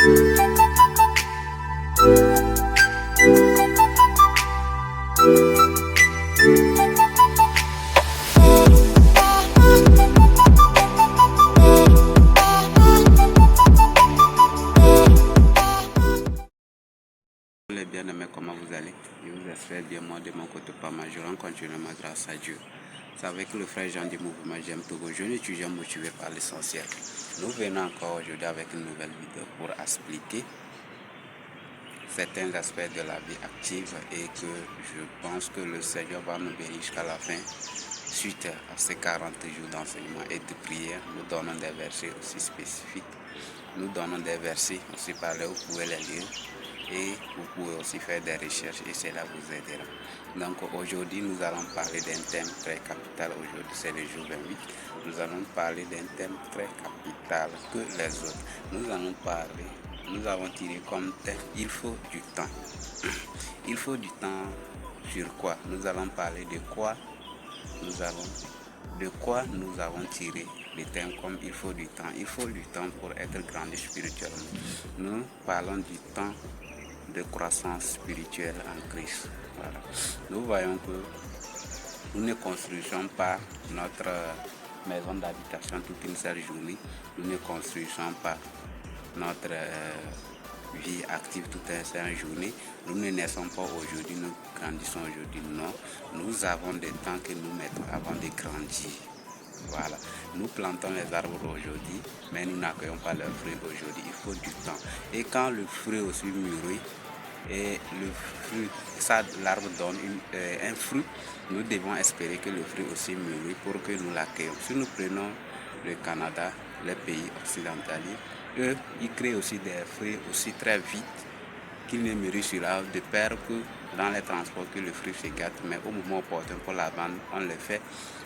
Les bien-aimés, comment vous allez? Je vous espère bien, moi de mon côté pas mal. Je rends continuellement grâce à Dieu. C'est avec le frère Jean du mouvement J'aime Togo, jeune étudiant motivé par l'essentiel. Nous venons encore aujourd'hui avec une nouvelle vidéo pour expliquer certains aspects de la vie active et que je pense que le Seigneur va nous bénir jusqu'à la fin. Suite à ces 40 jours d'enseignement et de prière, nous donnons des versets aussi spécifiques. Nous donnons des versets aussi par là, vous pouvez les lire. Et vous pouvez aussi faire des recherches et cela vous aidera. Donc aujourd'hui nous allons parler d'un thème très capital. Aujourd'hui c'est le jour 28. Nous allons parler d'un thème très capital que les autres. Nous avons tiré comme thème il faut du temps. Il faut du temps sur quoi? Nous allons parler de quoi nous avons tiré le thème comme il faut du temps. Il faut du temps pour être grandi spirituellement. Nous parlons du temps de croissance spirituelle en Christ. Voilà. Nous voyons que nous ne construisons pas notre maison d'habitation toute une seule journée. Nous ne construisons pas notre vie active toute une seule journée. Nous ne naissons pas aujourd'hui, nous grandissons aujourd'hui. Non, nous avons des temps que nous mettons avant de grandir. Voilà, nous plantons les arbres aujourd'hui, mais nous n'accueillons pas leurs fruits aujourd'hui. Il faut du temps. Et quand le fruit aussi mûrit, et le fruit, l'arbre donne un fruit, nous devons espérer que le fruit aussi mûrit pour que nous l'accueillions. Si nous prenons le Canada, les pays occidentaux, eux, ils créent aussi des fruits aussi très vite qu'ils ne mûrissent là, de peur que dans les transports que le fruit se gâte, mais au moment opportun pour la vente, on le fait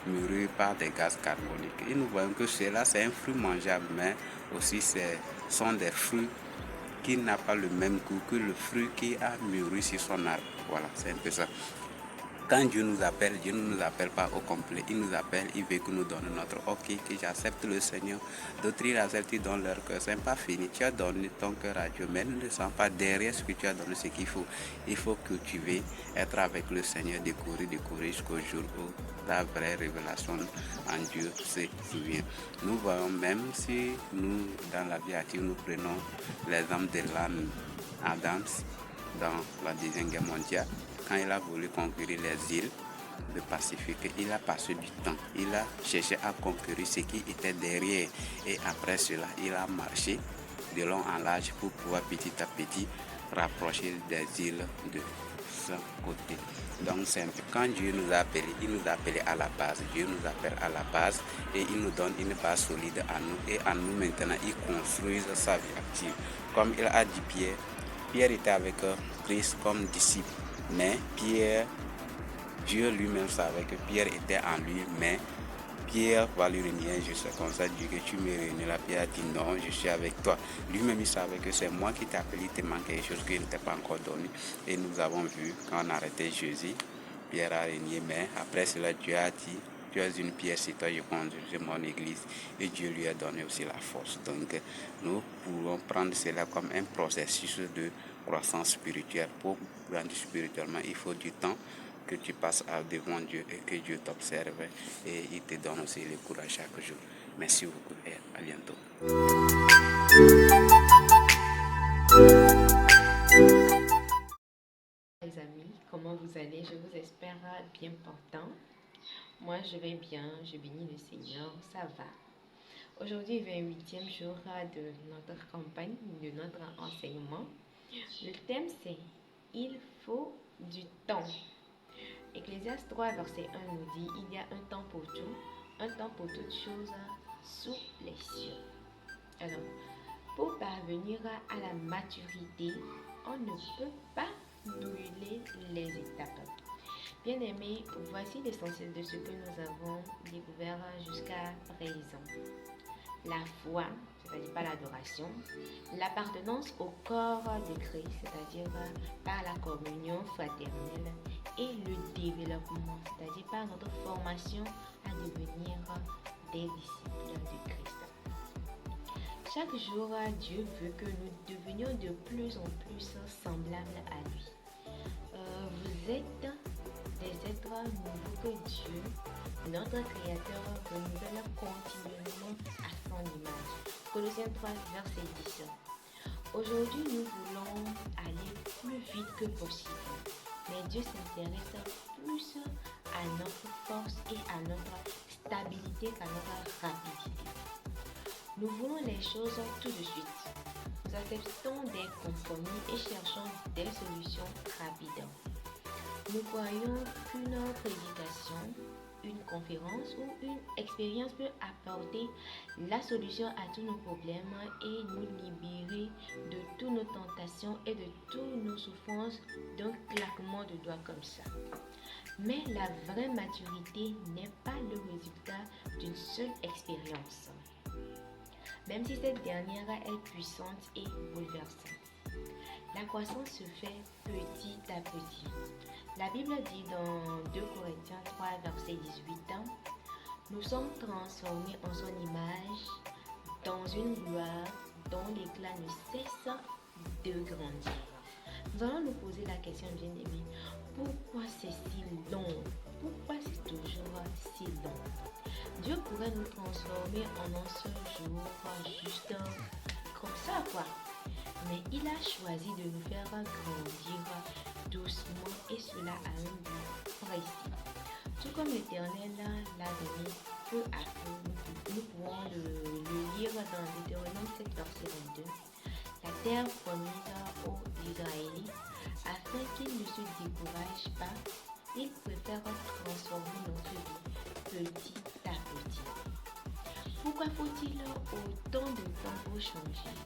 mûrir par des gaz carboniques. Et nous voyons que cela, c'est un fruit mangeable, mais aussi ce sont des fruits qui n'a pas le même goût que le fruit qui a mûri sur son arbre. Voilà, c'est un peu ça. Quand Dieu nous appelle, Dieu ne nous appelle pas au complet. Il nous appelle, il veut que nous donnions notre ok, que j'accepte le Seigneur. D'autres, ils acceptent dans leur cœur. Ce n'est pas fini. Tu as donné ton cœur à Dieu, mais ne sens pas derrière ce que tu as donné ce qu'il faut. Il faut cultiver, être avec le Seigneur, découvrir jusqu'au jour où la vraie révélation en Dieu se souvient. Nous voyons, même si nous, dans la vie active, nous prenons l'exemple de l'âne Adams dans la Deuxième Guerre mondiale. Quand il a voulu conquérir les îles du Pacifique, il a passé du temps. Il a cherché à conquérir ce qui était derrière. Et après cela, il a marché de long en large pour pouvoir petit à petit rapprocher des îles de son côté. Donc c'est un peu quand Dieu nous a appelés, il nous a appelés à la base. Dieu nous appelle à la base et il nous donne une base solide à nous. Et à nous maintenant, il construise sa vie active. Comme il a dit Pierre, Pierre était avec Christ comme disciple. Mais Pierre, Dieu lui-même savait que Pierre était en lui, mais Pierre va lui renier juste comme ça, Dieu que tu me réunis là. Pierre a dit non, je suis avec toi. Lui-même il savait que c'est moi qui t'ai appelé, il te manque quelque chose qui ne t'est pas encore donné. Et nous avons vu quand on a arrêté Jésus, Pierre a renié, mais après cela Dieu a dit, tu es une pierre, c'est toi, je conduis mon église. Et Dieu lui a donné aussi la force. Donc nous pouvons prendre cela comme un processus de croissance spirituelle. Pour grandir spirituellement, il faut du temps que tu passes devant Dieu et que Dieu t'observe et il te donne aussi le courage chaque jour. Merci beaucoup et à bientôt. Les amis, comment vous allez? Je vous espère bien portant. Moi, je vais bien, je bénis le Seigneur, ça va. Aujourd'hui, 28e jour de notre campagne, de notre enseignement. Le thème, c'est « Il faut du temps ». Ecclésiaste 3, verset 1 nous dit « Il y a un temps pour tout, un temps pour toutes choses sous les cieux ». Alors, pour parvenir à la maturité, on ne peut pas brûler les étapes. Bien-aimés, voici l'essentiel de ce que nous avons découvert jusqu'à présent. La foi, c'est-à-dire par l'adoration, l'appartenance au corps de Christ, c'est-à-dire par la communion fraternelle, et le développement, c'est-à-dire par notre formation à devenir des disciples de Christ. Chaque jour, Dieu veut que nous devenions de plus en plus semblables à lui. Vous êtes des êtres nouveaux que Dieu, notre Créateur, renouvelle continuellement à son image. Colossiens 3, verset 10. Aujourd'hui, nous voulons aller plus vite que possible, mais Dieu s'intéresse plus à notre force et à notre stabilité qu'à notre rapidité. Nous voulons les choses tout de suite. Nous acceptons des compromis et cherchons des solutions rapides. Nous croyons qu'une prédication, une conférence ou une expérience peut apporter la solution à tous nos problèmes et nous libérer de toutes nos tentations et de toutes nos souffrances d'un claquement de doigts comme ça. Mais la vraie maturité n'est pas le résultat d'une seule expérience, même si cette dernière est puissante et bouleversante. La croissance se fait petit à petit. La Bible dit dans 2 Corinthiens 3, verset 18, « Nous sommes transformés en son image dans une gloire dont l'éclat ne cesse de grandir. » Nous allons nous poser la question, bien-aimés, pourquoi c'est si long? Pourquoi c'est toujours si long? Dieu pourrait nous transformer en un seul jour, juste comme ça, quoi. Mais il a choisi de nous faire grandir doucement et cela à un but précis. Tout comme l'Éternel l'a donné peu à peu, nous pouvons le lire dans Deutéronome 7, verset 22. La terre promise aux Israélites, afin qu'ils ne se découragent pas, ils préfèrent transformer notre vie petit à petit. Pourquoi faut-il autant de temps pour changer?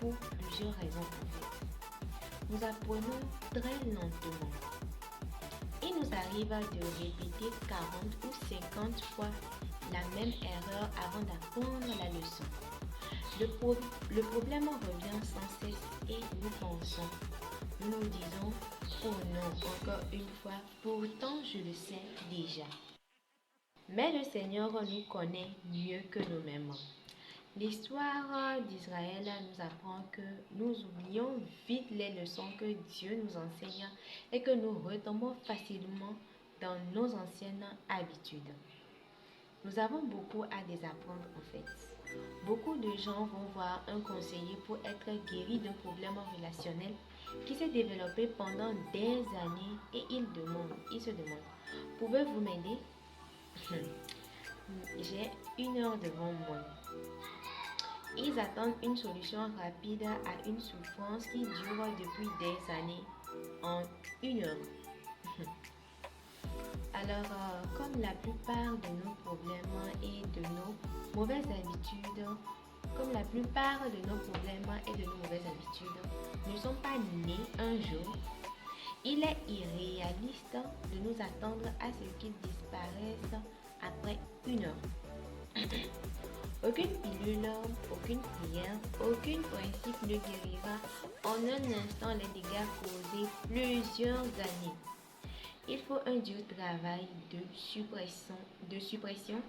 Pour plusieurs raisons en fait. Nous apprenons très lentement. Il nous arrive de répéter 40 ou 50 fois la même erreur avant d'apprendre la leçon. Le problème revient sans cesse et nous pensons. Nous nous disons, oh non, encore une fois, pourtant je le sais déjà. Mais le Seigneur nous connaît mieux que nous-mêmes. L'histoire d'Israël nous apprend que nous oublions vite les leçons que Dieu nous enseigne et que nous retombons facilement dans nos anciennes habitudes. Nous avons beaucoup à désapprendre en fait. Beaucoup de gens vont voir un conseiller pour être guéri d'un problème relationnel qui s'est développé pendant des années et ils se demandent, pouvez-vous m'aider? J'ai 1 heure devant moi. Ils attendent une solution rapide à une souffrance qui dure depuis des années en 1 heure. Alors, comme la plupart de nos problèmes et de nos mauvaises habitudes, ne sont pas nés un jour, il est irréaliste de nous attendre à ce qu'ils disparaissent après 1 heure. Aucune pilule, aucune prière, aucun principe ne guérira en un instant les dégâts causés plusieurs années. Il faut un dur travail de suppression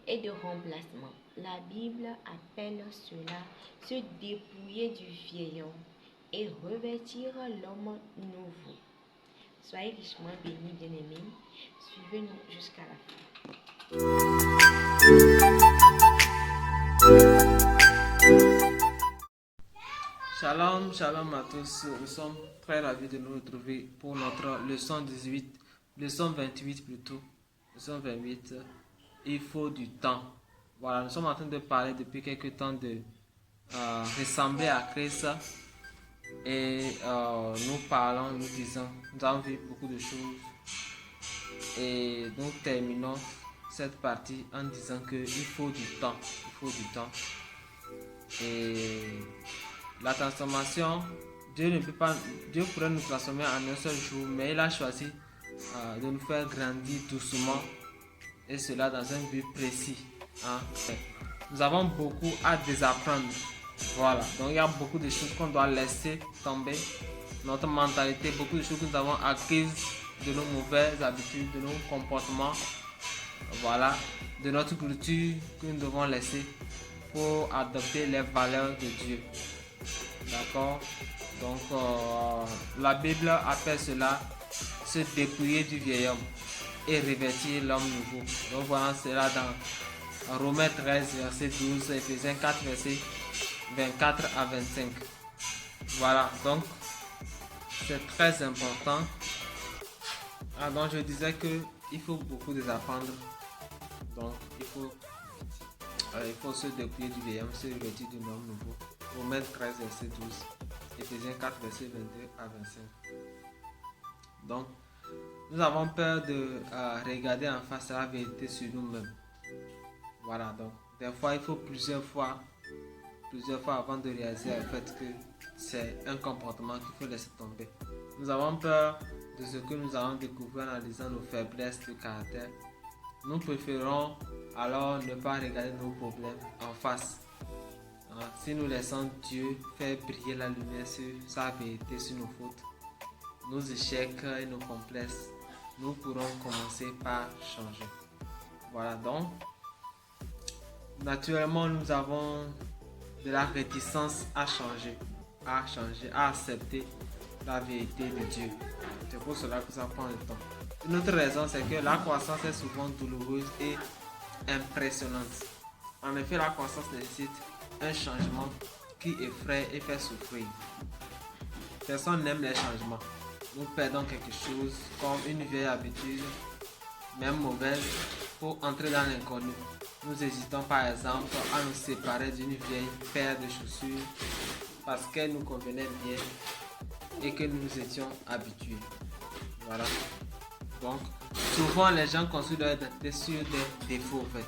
et de remplacement. La Bible appelle cela se dépouiller du vieil homme et revêtir l'homme nouveau. Soyez richement bénis, bien-aimés. Suivez-nous jusqu'à la fin. Shalom, shalom à tous. Nous sommes très ravis de nous retrouver pour notre leçon 28 plutôt. Leçon 28, il faut du temps. Voilà, nous sommes en train de parler depuis quelques temps de ressembler à Christ. Et nous disons, nous avons vu beaucoup de choses. Et nous terminons cette partie en disant qu'il faut du temps. Il faut du temps. Et la transformation, Dieu pourrait nous transformer en un seul jour, mais il a choisi de nous faire grandir doucement et cela dans un but précis. Nous avons beaucoup à désapprendre. Voilà, donc il y a beaucoup de choses qu'on doit laisser tomber. Notre mentalité, beaucoup de choses que nous avons acquises de nos mauvaises habitudes, de nos comportements, voilà, de notre culture que nous devons laisser faut adopter les valeurs de Dieu. D'accord? Donc, la Bible appelle cela se dépouiller du vieil homme et revêtir l'homme nouveau. Donc, voilà cela dans Romains 13, verset 12, Éphésiens 4, verset 24 à 25. Voilà, donc, c'est très important. Donc, je disais qu'il faut beaucoup désapprendre. Donc, il faut se dépouiller du vieil homme, se revêtir d'un homme nouveau. Romains 13, verset 12. Éphésiens 4, verset 22 à 25. Donc, nous avons peur de regarder en face la vérité sur nous-mêmes. Voilà, donc, des fois, il faut plusieurs fois avant de réaliser en fait que c'est un comportement qu'il faut laisser tomber. Nous avons peur de ce que nous allons découvrir en analysant nos faiblesses de caractère. Nous préférons alors ne pas regarder nos problèmes en face. Si nous laissons Dieu faire briller la lumière sur sa vérité, sur nos fautes, nos échecs et nos complexes, nous pourrons commencer par changer. Voilà, donc, naturellement, nous avons de la réticence à changer, à accepter la vérité de Dieu. C'est pour cela que ça prend le temps. Une autre raison, c'est que la croissance est souvent douloureuse et impressionnante. En effet, la croissance nécessite un changement qui effraie et fait souffrir. Personne n'aime les changements. Nous perdons quelque chose comme une vieille habitude, même mauvaise, pour entrer dans l'inconnu. Nous hésitons par exemple à nous séparer d'une vieille paire de chaussures parce qu'elle nous convenait bien et que nous nous étions habitués. Voilà. Donc, souvent les gens construisent leur identité sur des défauts en fait.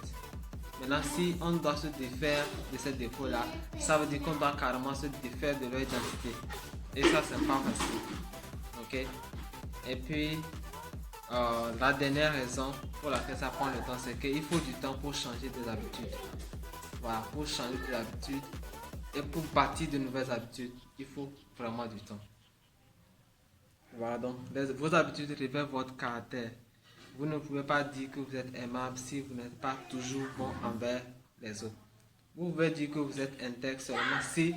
Maintenant, si on doit se défaire de ces défauts-là, ça veut dire qu'on doit carrément se défaire de leur identité. Et ça, c'est pas facile. Ok? Et puis, la dernière raison pour laquelle ça prend le temps, c'est qu'il faut du temps pour changer des habitudes. Voilà, pour changer des habitudes et pour bâtir de nouvelles habitudes, il faut vraiment du temps. Voilà, donc vos habitudes révèlent votre caractère. Vous ne pouvez pas dire que vous êtes aimable si vous n'êtes pas toujours bon envers les autres. Vous pouvez dire que vous êtes intègre seulement si,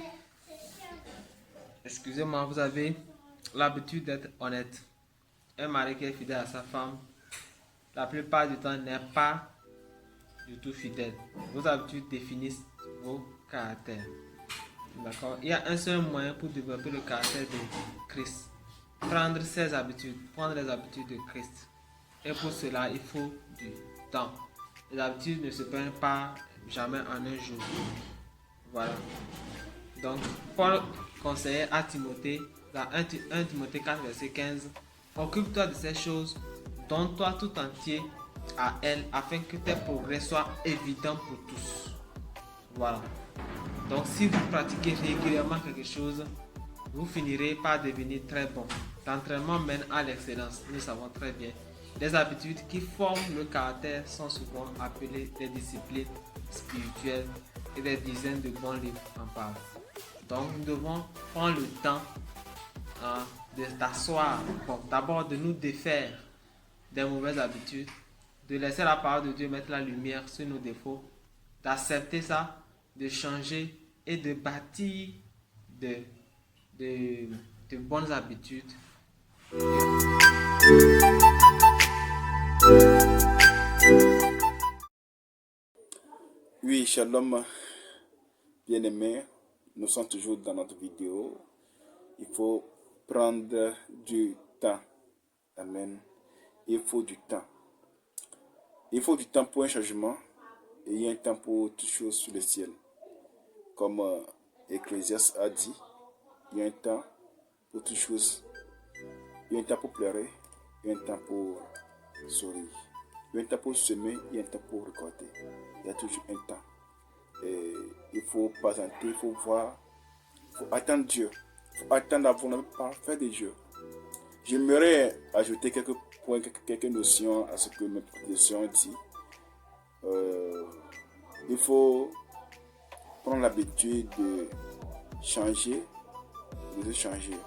excusez-moi, vous avez l'habitude d'être honnête. Un mari qui est fidèle à sa femme, la plupart du temps n'est pas du tout fidèle. Vos habitudes définissent vos caractères. D'accord? Il y a un seul moyen pour développer le caractère de Christ. Prendre ses habitudes, prendre les habitudes de Christ. Et pour cela, il faut du temps. Les habitudes ne se prennent pas jamais en un jour. Voilà. Donc, Paul conseillait à Timothée, dans 1 Timothée 4, verset 15, occupe-toi de ces choses, donne-toi tout entier à elles, afin que tes progrès soient évidents pour tous. Voilà. Donc, si vous pratiquez régulièrement quelque chose, vous finirez par devenir très bon. L'entraînement mène à l'excellence, nous savons très bien. Les habitudes qui forment le caractère sont souvent appelées des disciplines spirituelles et des dizaines de bons livres en parlent. Donc nous devons prendre le temps de t'asseoir, d'abord de nous défaire des mauvaises habitudes, de laisser la parole de Dieu mettre la lumière sur nos défauts, d'accepter ça, de changer et de bâtir de bonnes habitudes. Oui, shalom, bien-aimés, nous sommes toujours dans notre vidéo. Il faut prendre du temps. Amen. Il faut du temps. Il faut du temps pour un changement et il y a un temps pour toutes choses sur le ciel. Comme Ecclésiaste a dit, il y a un temps pour toutes choses. Il y a un temps pour pleurer, il y a un temps pour sourire. Il y a un temps pour semer, il y a un temps pour récolter. Il y a toujours un temps. Et il faut patienter, il faut voir, il faut attendre Dieu. Il faut attendre la volonté parfaite de Dieu. J'aimerais ajouter quelques points, quelques notions à ce que mes prédécesseurs ont dit. Il faut prendre l'habitude de changer, de changer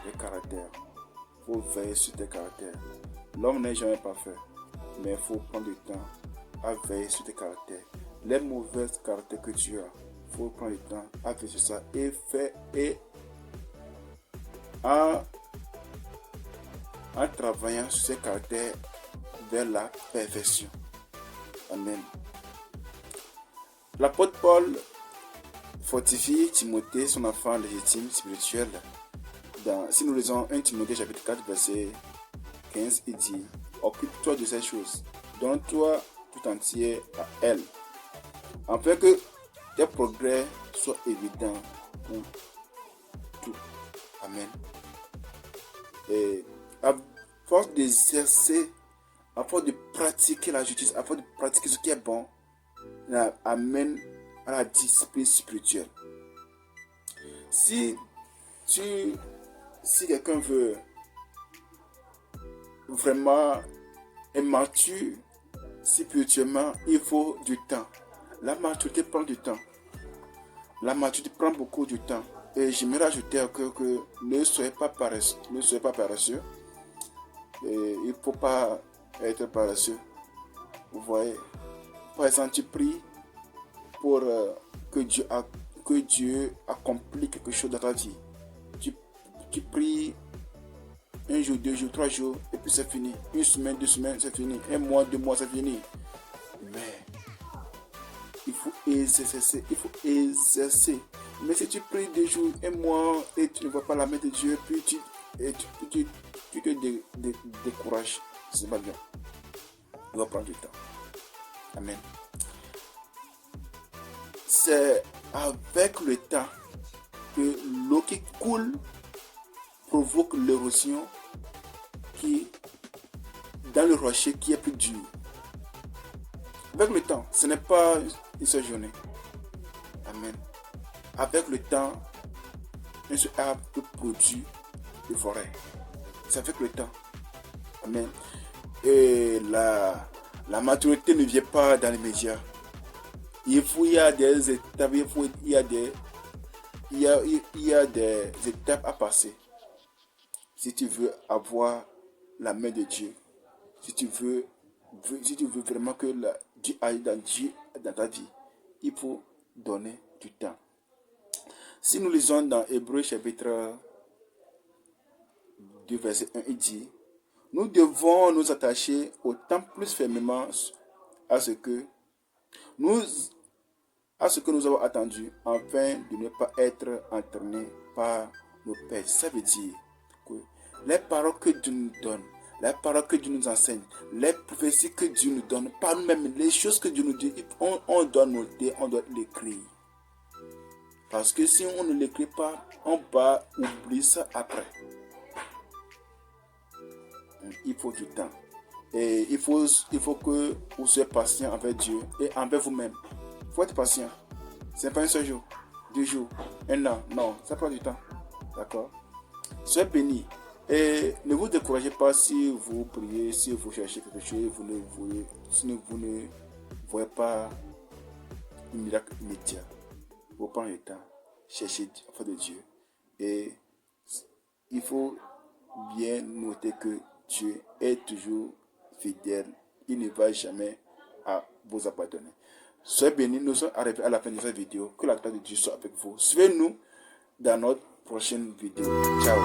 le caractère. Il faut veiller sur tes caractères. L'homme n'est jamais parfait, mais il faut prendre du temps à veiller sur tes caractères. les mauvaises caractères que tu as. Il faut prendre le temps à faire ça et faire en travaillant sur ces caractères vers la perfection. Amen. L'apôtre Paul fortifie Timothée, son enfant légitime spirituel. Si nous lisons 1 Timothée chapitre 4 verset 15, il dit: occupe-toi de ces choses, donne-toi tout entier à elle, afin que tes progrès soient évidents pour tout. Amen. Et à force d'exercer, à force de pratiquer la justice, à force de pratiquer ce qui est bon, ça amène à la discipline spirituelle. Si quelqu'un veut vraiment être mature spirituellement, il faut du temps. La maturité prend du temps. La maturité prend beaucoup de temps. Et j'aimerais ajouter que ne soyez pas paresseux. Ne soyez pas paresseux. Et il ne faut pas être paresseux. Vous voyez. Par exemple, tu pries pour que Dieu accomplisse quelque chose dans ta vie. Tu pries 1 jour, 2 jours, 3 jours, et puis c'est fini. 1 semaine, 2 semaines, c'est fini. 1 mois, 2 mois, c'est fini. Mais il faut exercer. Mais si tu pries 2 jours, 1 mois, et tu ne vois pas la main de Dieu, puis tu te décourages, c'est pas bien. Il va prendre du temps. Amen. C'est avec le temps que l'eau qui coule provoque l'érosion qui dans le rocher qui est plus dur. Avec le temps, ce n'est pas une seule journée. Amen. Avec le temps, un seul arbre peut produire des forêts. C'est avec le temps. Amen. Et la maturité ne vient pas dans les médias. Il y a des étapes, il y a des étapes à passer. Si tu veux avoir la main de Dieu, si tu veux vraiment que Dieu aille dans ta vie, il faut donner du temps. Si nous lisons dans Hébreux chapitre 2 verset 1, il dit: nous devons nous attacher autant plus fermement à ce que nous avons attendu, afin de ne pas être entraînés par nos pères. Ça veut dire que les paroles que Dieu nous donne, les paroles que Dieu nous enseigne, les prophéties que Dieu nous donne, par nous-mêmes, les choses que Dieu nous dit, on doit noter, on doit l'écrire. Parce que si on ne l'écrit pas, on va oublier ça après. Il faut du temps. Et il faut que vous soyez patient avec Dieu et envers vous-même. Il faut être patient. Ce n'est pas un seul jour, 2 jours, 1 an. Non, ça prend du temps. D'accord? Soyez bénis. Et ne vous découragez pas si vous priez, si vous cherchez quelque chose, si vous ne voyez pas un miracle immédiat. Vous prenez le temps, cherchez auprès de Dieu. Et il faut bien noter que Dieu est toujours fidèle. Il ne va jamais vous abandonner. Soyez bénis. Nous sommes arrivés à la fin de cette vidéo. Que la grâce de Dieu soit avec vous. Suivez-nous dans notre prochaine vidéo. Ciao.